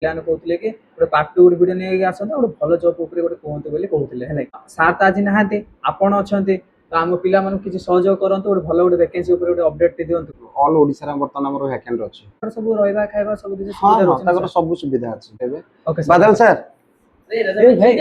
ପିଲାମାନେ କହୁଥିଲେ କି ଗୋଟେ ପାର୍ଟ 2 ଗୋଟେ ଭିଡିଓ ନେଇକି ଆସନ୍ତୁ ଗୋଟେ ଭଲ ଜବ୍ ଉପରେ ଗୋଟେ କୁହନ୍ତୁ ବୋଲି କହୁଥିଲେ ହେଲା। ସାର୍ ତ ଆଜି ନାହାନ୍ତି, ଆପଣ ଅଛନ୍ତି, ତ ଆମ ପିଲାମାନଙ୍କୁ କିଛି ସହଯୋଗ କରନ୍ତୁ, ଗୋଟେ ଭଲ ଗୋଟେ ଭ୍ୟାକେନ୍ସି ଉପରେ ଗୋଟେ ଅପଡେଟ୍ ଟି ଦିଅନ୍ତୁ। ଅଲ୍ ଓଡ଼ିଶାରେ ବର୍ତ୍ତମାନ ଆମର ଭ୍ୟାକେଣ୍ଟ ଅଛି। ସବୁ ରହିବା ଖାଇବା ସବୁ କିଛି ହଁ ସୁବିଧା ହଁ ରହୁଛି ନା ତାଙ୍କର ସାର୍? ସବୁ ସୁବିଧା ଅଛି। ଏବେ ଓକେ ବାଦଲ ସାର୍ ଭାଇ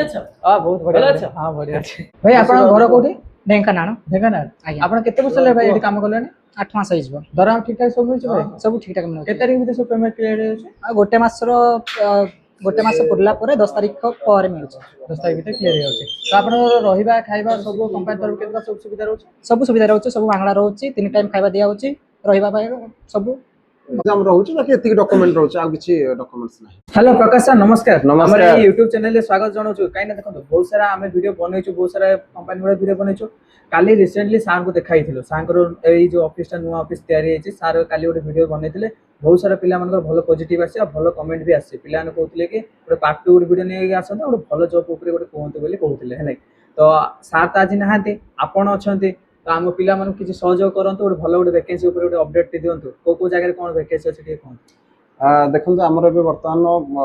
ବହୁତ ବଢିଆ ଅଛ? ହଁ ବଢିଆ ଅଛି। ଭାଇ ଆପଣଙ୍କ ଘର କୋଉଠି? ଢେଙ୍କାନାଳ। ଢେଙ୍କାନାଳ। ଆଜ୍ଞା। ଆପଣ କେତେ ବର୍ଷ ହେଲା ଭାଇ ଏଠି କାମ କଲେଣି? 8 ମାସ ହେଇଯିବ। ଦରମା ଠିକ୍ ଠାକ୍ ସବୁ ମିଳୁଛି ଭାଇ? ସବୁ ଠିକ୍ ଠାକ୍ ମିଳୁଛି। କେତେ ତାରିଖ ଭିତରେ ସବୁ ପେମେଣ୍ଟ କ୍ଲିୟର ହେଇଯାଉଛି? ଆଉ ଗୋଟେ ମାସ ପୁରିଲା ପରେ 10 ତାରିଖ ପରେ ମିଳୁଛି। 10 ତାରିଖ ଭିତରେ କ୍ଲିୟର ହେଇଯାଉଛି। ତ ଆପଣଙ୍କର ରହିବା ଖାଇବା ସବୁ କମ୍ପାନୀ ତରଫରୁ କେତେ ସବୁ ସୁବିଧା ରହୁଛି? ସବୁ ସୁବିଧା ରହୁଛି, ସବୁ ମାଗଣା ରହୁଛି, 3 ଟାଇମ୍ ଖାଇବା ଦିଆ ହଉଛି, ରହିବା ପାଇଁ ସବୁ ଏକ୍ସାମ ରହୁଛି, ବାକି ଏତିକି ଡକ୍ୟୁମେଣ୍ଟ ରହୁଛି, ଆଉ କିଛି ଡକ୍ୟୁମେଣ୍ଟସ ନାହିଁ। ହ୍ୟାଲୋ ପ୍ରକାଶ ସାର୍, ନମସ୍କାର। ନମସ୍କାର। ଆମର ଏଇ ୟୁଟ୍ୟୁବ ଚ୍ୟାନେଲରେ ସ୍ୱାଗତ ଜଣାଉଛୁ। କାହିଁକି ନା ଦେଖନ୍ତୁ ବହୁତ ସାରା ଆମେ ଭିଡ଼ିଓ ବନେଇଛୁ, ବହୁତ ସାରା କମ୍ପାନୀ ଗୁଡ଼ା ଭିଡ଼ିଓ ବନେଇଛୁ। କାଲି ରିସେଣ୍ଟଲି ସାର୍ଙ୍କୁ ଦେଖାଇଥିଲୁ। ସାର୍ଙ୍କର ଏଇ ଯୋଉ ଅଫିସଟା ନୂଆ ଅଫିସ ତିଆରି ହେଇଛି, ସାର୍ କାଲି ଗୋଟେ ଭିଡ଼ିଓ ବନେଇଥିଲେ। ବହୁତ ସାରା ପିଲାମାନଙ୍କର ଭଲ ପଜିଟିଭ ଆସିଛି ଆଉ ଭଲ କମେଣ୍ଟ ବି ଆସିଛି। ପିଲାମାନେ କହୁଥିଲେ କି ଗୋଟେ ପାର୍ଟ 2 ଗୋଟେ ଭିଡ଼ିଓ ନେଇକି ଆସନ୍ତୁ, ଗୋଟେ ଭଲ ଜବ୍ ଉପରେ ଗୋଟେ କୁହନ୍ତୁ ବୋଲି କହୁଥିଲେ ହେଲା। ତ ସାର୍ ତ ଆଜି ନାହାନ୍ତି, ଆପଣ ଅଛନ୍ତି, ତ ଆମ ପିଲାମାନଙ୍କୁ କିଛି ସହଯୋଗ କରନ୍ତୁ, ଗୋଟେ ଭଲ ଗୋଟେ ଭ୍ୟାକେନ୍ସି ଉପରେ ଗୋଟେ ଅପଡେଟ୍ ଟି ଦିଅନ୍ତୁ। କୋଉ ଜାଗାରେ କ'ଣ ଭ୍ୟାକେନ୍ସି ଅଛି ଟିକେ କୁହନ୍ତୁ। ଦେଖନ୍ତୁ ଆମର ଏବେ ବର୍ତ୍ତମାନ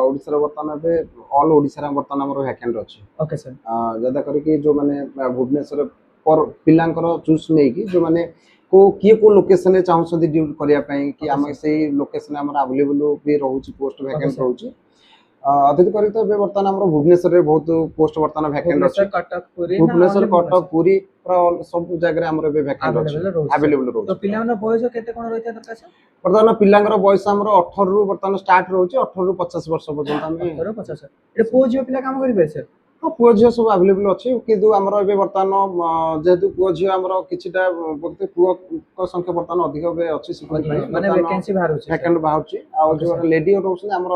ଓଡ଼ିଶାରେ ବର୍ତ୍ତମାନ ଏବେ ଅଲ୍ ଓଡ଼ିଶାରେ ବର୍ତ୍ତମାନ ଆମର ଭ୍ୟାକେଣ୍ଟ ଅଛି। Okay sir. ଯାହା କରିକି ଯୋଉମାନେ ଭୁବନେଶ୍ୱର ପିଲାଙ୍କର ଚୁଜ୍ ନେଇକି ଯୋଉମାନେ କିଏ କୋଉ ଲୋକେସନରେ ଚାହୁଁଛନ୍ତି ଡ୍ୟୁଟି କରିବା ପାଇଁ କି ଆମେ ସେଇ ଲୋକେସନରେ ଆମର ଆଭେଲେବୁଲ ବି ରହୁଛି, ପୋଷ୍ଟ ଭ୍ୟାକେଣ୍ଟ ରହୁଛି। ଅଧିକ କରି ତ ଏବେ ବର୍ତ୍ତମାନ ଆମର ଭୁବନେଶ୍ୱରରେ ବହୁତ ପୋଷ୍ଟ ବର୍ତ୍ତମାନ ଭ୍ୟାକେଣ୍ଟ ଅଛି। ଭୁବନେଶ୍ୱର, କଟକ, ପୁରୀ ସବୁ ଜାଗାରେ ଆମର ଏବେ ଭ୍ୟାକେଣ୍ଟ ଅଛି, ଆଭେଲେବୁଲ ରହୁଛି। ତ ପିଲାମାନଙ୍କ ବୟସ କେତେ କ'ଣ ରହିଥିବା ଦରକାର ସାର୍? ବର୍ତ୍ତମାନ ପିଲାଙ୍କର ବୟସ ଆମର 18 ରୁ ବର୍ତ୍ତମାନ ଷ୍ଟାର୍ଟ ରହୁଛି, 18 ରୁ 50 ବର୍ଷ ପର୍ଯ୍ୟନ୍ତ ଆମେ 50। ଏଟା ପୁଅ ଝିଅ ପିଲା କାମ କରିପାରିବେ ସାର୍? ହଁ ପୁଅ ଝିଅ ସବୁ ଆଭେଲେବୁଲ ଅଛି, କିନ୍ତୁ ଆମର ଏବେ ବର୍ତ୍ତମାନ ଯେହେତୁ ପୁଅ ଝିଅ ଆମର କିଛିଟା ପୁଅଙ୍କ ସଂଖ୍ୟା ବର୍ତ୍ତମାନ ଅଧିକ ଏବେ ଅଛି, ମାନେ ଭ୍ୟାକେନ୍ସି ବାହାରୁଛି, ଭ୍ୟାକେଣ୍ଟ ବାହାରୁଛି। ଆଉ ଯୋଉ ଲେଡି ରହୁଛନ୍ତି ଆମର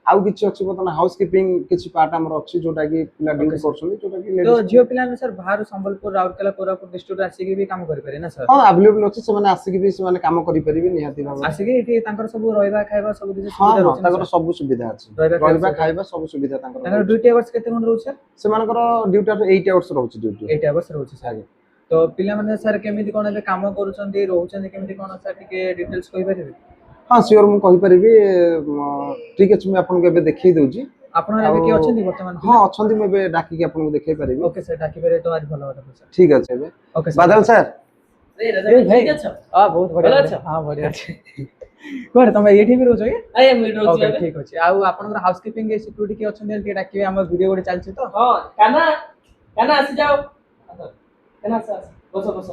ଆଉ କିଛି ଅଛି ବର୍ତ୍ତମାନ ହାଉସ କିପିଂ କିଛି ପାର୍ଟ ଆମର ଅଛି, ଯୋଉଟା କି ପିଲା ଡ୍ୟୁଟି କରୁଛନ୍ତି, ଯୋଉଟା କି ତ ଝିଅ ପିଲାମାନେ ସାର୍ ବାହାରୁ ସମ୍ବଲପୁର, ରାଉରକେଲା, କୋରାପୁଟ ଡିଷ୍ଟ୍ରିକ୍ଟ ଆସିକି ବି କାମ କରିପାରିବେ ନା ସାର୍? ହଁ ଆଭେଲେବୁଲ ଅଛି, ସେମାନେ ଆସିକି ବି ସେମାନେ କାମ କରିପାରିବେ ନିହାତି ଭାବରେ। ଆସିକି ଏଠି ତାଙ୍କର ସବୁ ରହିବା ଖାଇବା ସବୁ କିଛି ହଁ ସୁବିଧା ହଁ ରହୁଛି? ତାଙ୍କର ସବୁ ସୁବିଧା ଅଛି, ରହିବା ଖାଇବା ସବୁ ସୁବିଧା ତାଙ୍କର। ଡ୍ୟୁଟି ଆୱାର୍ସ କେତେ କ'ଣ ରହୁଛି ସାର୍? ସେମାନଙ୍କର ଡ୍ୟୁଟି 8 ଆୱାର୍ସ ରହୁଛି। ଡ୍ୟୁଟି 8 ଆୱାର୍ସ ରହୁଛି ସାର୍। ତ ପିଲାମାନେ ସାର୍ କେମିତି କ'ଣ ଏବେ କାମ କରୁଛନ୍ତି, ରହୁଛନ୍ତି କେମିତି କ'ଣ ସାର୍ ଟିକେ ଡିଟେଲ୍ସ କହିପାରିବେ? ହଁ ସିଓର ମୁଁ କହିପାରିବି। ଠିକ୍ ଅଛି, ମୁଁ ଆପଣଙ୍କୁ ଏବେ ଦେଖେଇ ଦଉଛି। ଆପଣଙ୍କର ଏବେ କିଏ ଅଛନ୍ତି ବର୍ତ୍ତମାନ? ହଁ ଅଛନ୍ତି, ମୁଁ ଏବେ ଡାକିକି ଆପଣଙ୍କୁ ଦେଖେଇ ପାରିବି। ଓକେ ସାର୍, ଡାକିପାରିବେ ତ ଆଜି ଭଲ କଥା ସାର୍। ଠିକ୍ ଅଛି। ଏବେ ଓକେ ବାଦଲ ସାର୍ ଭାଇ ବହୁତ ବଢିଆ ଅଛ? ହଁ ବଢିଆ ଅଛି। କୁଆଡେ ତମେ ଏଇଠି ବି ରହୁଛ କି? ଓକେ ଠିକ୍ ଅଛି। ଆଉ ଆପଣଙ୍କର ହାଉସ କିପିଂ ସିକ୍ୟୁରିଟି କିଏ ଅଛନ୍ତି ଟିକେ ଡାକିବେ, ଆମ ଭିଡ଼ିଓ ଗୋଟେ ଚାଲିଛି ତ। ହଁ କାନା ଆସି ଯାଅ। କାନା ବସ।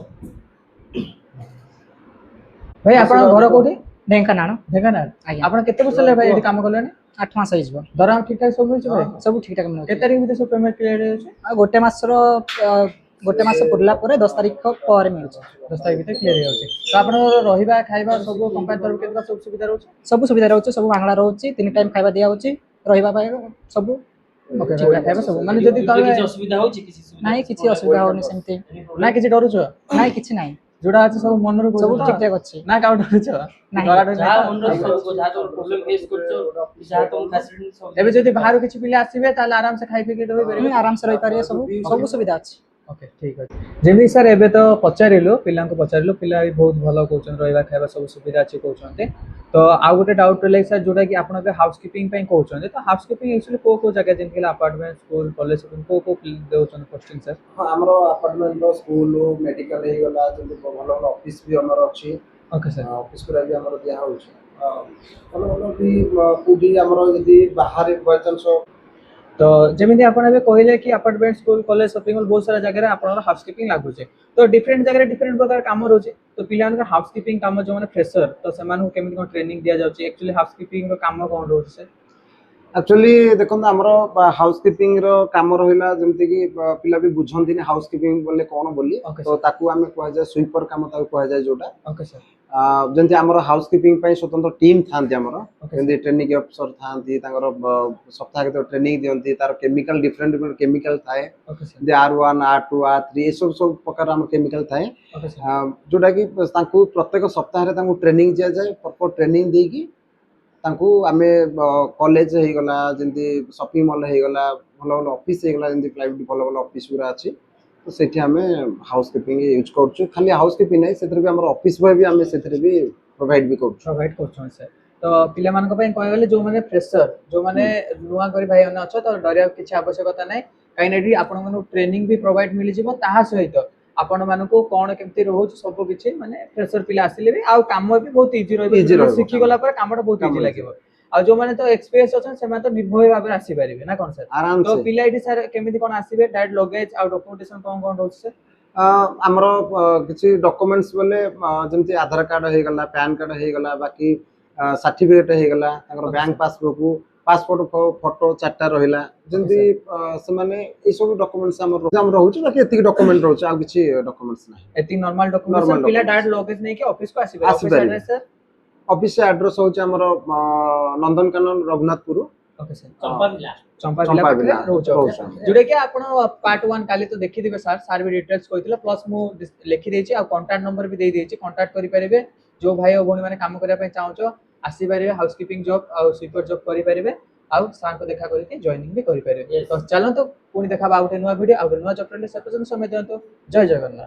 ଭାଇ ଆପଣଙ୍କ ଘର କୋଉଠି? ଢେଙ୍କାନାଳ। ଢେଙ୍କାନାଳ। ଆଜ୍ଞା। ଆପଣ କେତେ ବର୍ଷ ହେଲା ଭାଇ ଏଠି କାମ କଲେଣି? 8 ମାସ ହେଇଯିବ। ଦରମା ଠିକ୍ ଠାକ୍ ସବୁ ମିଳୁଛି ଭାଇ? ସବୁ ଠିକ୍ ଠାକ୍ ମିଳୁଛି। କେତେ ତାରିଖ ଭିତରେ ସବୁ ପେମେଣ୍ଟ କ୍ଲିୟର ହେଇଯାଉଛି? ଆଉ ଗୋଟେ ମାସ ପୁରିଲା ପରେ 10 ତାରିଖ ପରେ ମିଳୁଛି। 10 ତାରିଖ ଭିତରେ କ୍ଲିୟର ହେଇଯାଉଛି। ତ ଆପଣଙ୍କର ରହିବା ଖାଇବା ସବୁ କମ୍ପାନୀ ତରଫରୁ କେତେ ସବୁ ସୁବିଧା ରହୁଛି? ସବୁ ସୁବିଧା ରହୁଛି, ସବୁ ମାଗଣା ରହୁଛି, 3 ଟାଇମ୍ ଖାଇବା ଦିଆ ହଉଛି, ରହିବା ପାଇଁ ସବୁ ଓକେ ଖାଇବା ସବୁ ମାନେ ଯଦି ତମେ କିଛି ଅସୁବିଧା ହଉଛି? ନାହିଁ, କିଛି ଅସୁବିଧା ହଉନି ସେମିତି। ନା କିଛି ଡରୁଛ? ନାହିଁ, କିଛି ନାହିଁ, ଯୋଉଟା ଅଛି ସବୁ ମନରୁ ସବୁ ଠିକ୍ ଠାକ୍ ଅଛି। ନା କାଉ ଡରୁଛ? ନାହିଁ। ଯାହା ମନର ଯାହା ପ୍ରୋବ୍ଲେମ ଫେସ୍ କରୁଛ, ଯାହା ତମ ଫ୍ୟାସିଲିଟି ସବୁ। ଏବେ ଯଦି ବାହାରୁ କିଛି ପିଲା ଆସିବେ ତାହେଲେ ଆରାମସେ ଖାଇ ପିଇକି ରହିପାରିବେ? ଆରାମସେ ରହିପାରିବେ, ସବୁ ସୁବିଧା ଅଛି। ଓକେ ଠିକ୍ ଅଛି। ଯେମିତି ସାର୍ ଏବେ ତ ପିଲାଙ୍କୁ ପଚାରିଲୁ, ପିଲା ବି ବହୁତ ଭଲ କହୁଛନ୍ତି, ରହିବା ଖାଇବା ସବୁ ସୁବିଧା ଅଛି କହୁଛନ୍ତି। ତ ଆଉ ଗୋଟେ ଡାଉଟ୍ ରହିଲା ସାର୍, ଯୋଉଟା କି ଆପଣ ଏବେ ହାଉସ କିପିଂ ପାଇଁ କହୁଛନ୍ତି, ତ ହାଉସ କିପିଂ ଆକ୍ଚୁଆଲି କୋଉ ଜାଗା ଯେମିତି ଆପାର୍ଟମେଣ୍ଟ, ସ୍କୁଲ, କଲେଜ କୋଉ ଦେଉଛନ୍ତି ପୋଷ୍ଟିଂ ସାର୍? ହଁ ଆମର ଆପାର୍ଟମେଣ୍ଟ, ସ୍କୁଲ, ମେଡିକାଲ ହେଇଗଲା, ଯେମିତି ଭଲ ଭଲ ଅଫିସ ବି ଆମର ଅଛି। Okay sir. ଅଫିସ ଗୁଡ଼ା ବି ଆମର ଦିଆ ହଉଛି। ଭଲ ବି କୋଉଠି ଆମର ଯଦି ବାହାରେ ବାଇଚାନ୍ସ। ତ ଯେମିତି ଆପଣ ଏବେ କହିଲେ କି apartment, school, college, shopping mall ବହୁତ ସାରା ଜାଗାରେ ଆପଣଙ୍କର ହାଉସ କିପିଂ ଲାଗୁଛି। ତ ଡିଫରେଣ୍ଟ ଜାଗାରେ ଡିଫରେଣ୍ଟ ପ୍ରକାର କାମ ରହୁଛି। ତ ପିଲାମାନଙ୍କର ହାଉସ କିପିଂ କାମ ଯୋଉମାନେ ଫ୍ରେଶର, ତ ସେମାନଙ୍କୁ କେମିତି କ'ଣ ଟ୍ରେନିଂ ଦିଆଯାଉଛି? ଆକ୍ଚୁଆଲି ହାଉସ କିପିଂ ର କାମ କ'ଣ ରହୁଛି ସାର୍? ଆକ୍ଚୁଆଲି ଦେଖନ୍ତୁ ଆମର ହାଉସ କିପିଂ ର କାମ ରହିଲା, ଯେମିତିକି ପିଲା ବି ବୁଝନ୍ତିନି ହାଉସ କିପିଂ ବୋଲେ କ'ଣ ବୋଲି, ତ ତାକୁ ଆମେ କୁହାଯାଏ ସୁଇପର କାମ ତାକୁ କୁହାଯାଏ ଯୋଉଟା। Okay sir. ଯେମିତି ଆମର ହାଉସ କିପିଂ ପାଇଁ ସ୍ୱତନ୍ତ୍ର ଟିମ୍ ଥାନ୍ତି ଆମର, ଯେମିତି ଟ୍ରେନିଂ ଅଫିସର ଥାନ୍ତି, ତାଙ୍କର ସପ୍ତାହକେ ଟ୍ରେନିଂ ଦିଅନ୍ତି, ତାର କେମିକାଲ ଡିଫରେଣ୍ଟ କେମିକାଲ ଥାଏ, ଯେମିତି R1, R2, R3 ଏସବୁ ପ୍ରକାର ଆମର କେମିକାଲ ଥାଏ, ଯୋଉଟା କି ତାଙ୍କୁ ପ୍ରତ୍ୟେକ ସପ୍ତାହରେ ତାଙ୍କୁ ଟ୍ରେନିଂ ଦିଆଯାଏ। ପ୍ରପର ଟ୍ରେନିଂ ଦେଇକି ତାଙ୍କୁ ଆମେ କଲେଜ ହେଇଗଲା, ଯେମିତି ସପିଂ ମଲ୍ ହେଇଗଲା, ଭଲ ଭଲ ଅଫିସ ହେଇଗଲା, ଯେମିତି ପ୍ରାଇଭେଟ ଭଲ ଭଲ ଅଫିସ ଗୁଡ଼ା ଅଛି, ତ ସେଠି ଆମେ ହାଉସ କିପିଂ ୟୁଜ୍ କରୁଛୁ। ଖାଲି ହାଉସ କିପିଂ ନାହିଁ, ସେଥିରେ ବି ଆମର ଅଫିସ ବୟ ବି ଆମେ ସେଥିରେ ବି ପ୍ରୋଭାଇଡ କରୁଛୁ। ପ୍ରୋଭାଇଡ କରୁଛନ୍ତି ସାର୍। ତ तो पिला मान को कह गले जो माने फ्रेशर जो माने नुआ करी भाई माने अछ तो डरिया किछि आवश्यकता नै काई नेडी आपण मानु ट्रेनिंग भी प्रोवाइड मिली जिवो ताहा सहित आपण मानको कोन केमती रहउछ सब किछि माने फ्रेशर पिला आसिले भी आ काम भी बहुत इजी रहबो सिखि गला पर कामटा बहुत इजी लागिवो आ जो माने तो एक्सपीरियंस अछन से माने तो निर्भय भाबे आसी परिबे ना कोन सर आराम तो से पिला इटी सर केमिति कोन आसीबे डायरेक्ट लगेज आ डॉक्यूमेंटेशन कोन रहउछ सर ଆମର କିଛି ଡକୁମେଣ୍ଟସ୍ ବୋଲେ ଯେମିତି ଆଧାର କାର୍ଡ ହେଇଗଲା ପ୍ୟାନ୍ କାର୍ଡ ହେଇଗଲା ବାକି ସାର୍ଟିଫିକେଟ ହେଇଗଲା ତାଙ୍କର ବ୍ୟାଙ୍କ ପାସବୁକ୍ ପାସପୋର୍ଟ ଫଟୋ ଚାରିଟା ରହିଲା ଯେମିତି ସେମାନେ ଏଇ ସବୁ ଡକୁମେଣ୍ଟସ୍ ଆମର ରହୁଛି ବାକି ଏତିକି ଡକୁମେଣ୍ଟ ରହୁଛି ଆଉ କିଛି ଡକୁମେଣ୍ଟସ୍ ନାହିଁ एति नॉर्मल डॉक्यूमेंट पिला डायरेक्ट लगेज नै कि ऑफिस को आसीबे आसी ऑफिस परिबे। एड्रेस सर ଅଫିସ ଆଡ୍ରେସ୍ ହଉଛି ଆମର ନନ୍ଦନକାନନ ରଘୁନାଥପୁର ओके सर चंपा विला चंपा चंपा जिला जिला रोच रोच। जोडे के आपण पार्ट 1 काली तो देखि दिबे सर भी डिटेल्स कहितले प्लस मु लिखि देछि आ कांटेक्ट नंबर भी दे देछि कांटेक्ट करि परिबे जो भाई और भणी माने काम करिया पे चाहउछो आसी परिबे हाउसकीपिंग जॉब आ स्वीपर जॉब करि परिबे आ सार को देखा करिके जॉइनिंग भी करि परिबे Yes. तो चलो तो पुनी देखा आउटे नुवा वीडियो आउटे नुवा चैप्टर ले सब समय दियंतो जय जगन्नाथ।